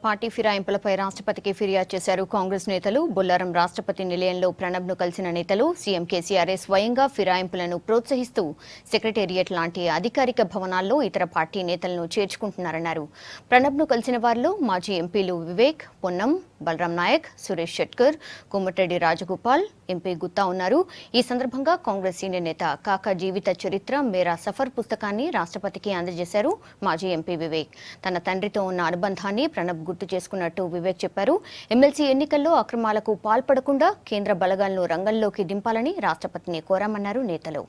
Party ఫిరాయింపులపై రాష్ట్రపతికి ఫిర్యాదు చేశారు కాంగ్రెస్ నేతలు. బొల్లారం రాష్ట్రపతి నిలయంలో ప్రణబ్ను కలిసిన నేతలు సీఎం కేసీఆర్ స్వయంగా ఫిరాయింపులను ప్రోత్సహిస్తూ సెక్రటేరియట్ లాంటి అధికారిక భవనాల్లో ఇతర పార్టీ నేతలను చేర్చుకుంటున్నారన్నారు. ప్రణబ్ను కలిసిన వారిలో మాజీ ఎంపీలు వివేక్, పొన్నం, బలరాం నాయక్, సురేష్ షెట్కర్, కోమటిరెడ్డి రాజగోపాల్, ఎంపీ గుత్తా ఉన్నారు. ఈ సందర్భంగా కాంగ్రెస్ సీనియర్ నేత కాకా జీవిత చరిత్ర మేరా సఫర్ పుస్తకాన్ని రాష్ట్రపతికి అందజేశారు మాజీ ఎంపీ వివేక్. తన తండ్రితో ఉన్న అనుబంధాన్ని ప్రణబ్ గుర్తు చేసుకున్నట్టు వివేక్ చెప్పారు. ఎమ్మెల్సీ ఎన్నికల్లో అక్రమాలకు పాల్పడకుండా కేంద్ర బలగాలను రంగంలోకి దింపాలని రాష్ట్రపతిని కోరామన్నారు నేతలు.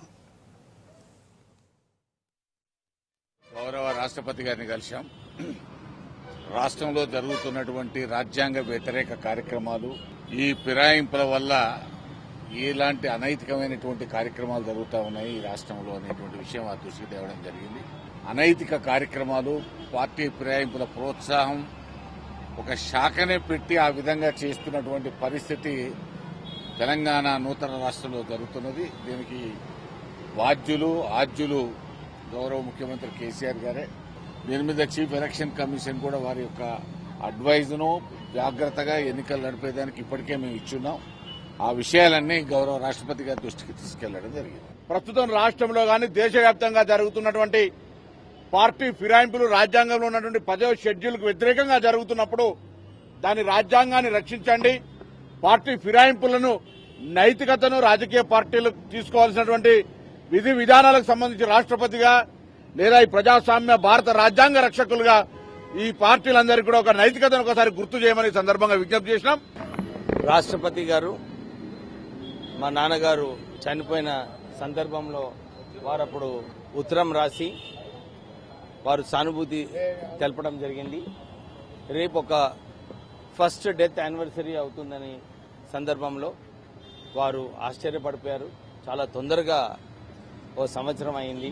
గౌరవ రాష్ట్రపతి గారిని కలిశాం. రాష్ట్రంలో జరుగుతున్నటువంటి రాజ్యాంగ వ్యతిరేక కార్యక్రమాలు, ఈ ఫిరాయింపుల వల్ల ఎలాంటి అనైతికమైనటువంటి కార్యక్రమాలు జరుగుతూ ఉన్నాయి ఈ రాష్ట్రంలో అనేటువంటి విషయం ఆ దృష్టికి తేవడం జరిగింది. అనైతిక కార్యక్రమాలు, పార్టీ ఫిరాయింపుల ప్రోత్సాహం, ఒక శాఖనే పెట్టి ఆ విధంగా చేస్తున్నటువంటి పరిస్థితి తెలంగాణ నూతన రాష్ట్రంలో జరుగుతున్నది. దీనికి ఆద్యులు గౌరవ ముఖ్యమంత్రి కేసీఆర్ గారే. దీని మీద చీఫ్ ఎలక్షన్ కమిషన్ కూడా వారి యొక్క అడ్వైజ్ను జాగ్రత్తగా ఎన్నికలు నడిపేదానికి ఇప్పటికే మేము ఇచ్చున్నాం. ఆ విషయాలన్నీ గౌరవ రాష్ట్రపతి గారి దృష్టికి తీసుకెళ్లడం జరిగింది. ప్రస్తుతం రాష్ట్రంలో గాని దేశవ్యాప్తంగా జరుగుతున్నటువంటి పార్టీ ఫిరాయింపులు రాజ్యాంగంలో ఉన్నటువంటి 10వ షెడ్యూల్కు వ్యతిరేకంగా జరుగుతున్నప్పుడు దాని రాజ్యాంగాన్ని రక్షించండి. పార్టీ ఫిరాయింపులను నైతికతను రాజకీయ పార్టీలు తీసుకోవాల్సినటువంటి విధి విధానాలకు సంబంధించి రాష్ట్రపతిగా లేదా ఈ ప్రజాస్వామ్య భారత రాజ్యాంగ రక్షకులుగా ఈ పార్టీలందరికీ కూడా ఒక నైతికతను ఒకసారి గుర్తు చేయమని సందర్భంగా విజ్ఞప్తి చేసినాం. రాష్ట్రపతి గారు మా నాన్నగారు చనిపోయిన సందర్భంలో వారప్పుడు ఉత్తరం రాసి వారు సానుభూతి తెలపడం జరిగింది. రేపు ఒక ఫస్ట్ డెత్ యానివర్సరీ అవుతుందని సందర్భంలో వారు ఆశ్చర్యపడిపోయారు. చాలా తొందరగా ఓ సంవత్సరం అయింది.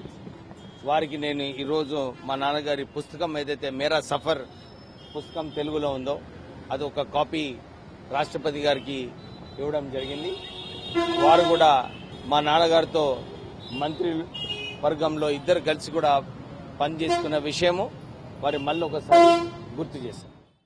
వారికి నేను ఈరోజు మా నాన్నగారి పుస్తకం ఏదైతే మేరా సఫర్ పుస్తకం తెలుగులో ఉందో అది ఒక కాపీ రాష్ట్రపతి గారికి ఇవ్వడం జరిగింది. వారు కూడా మా నాన్నగారితో మంత్రి వర్గంలో ఇద్దరు కలిసి కూడా పనిచేసుకున్న విషయము వారి మళ్ళీ ఒకసారి గుర్తు చేశారు.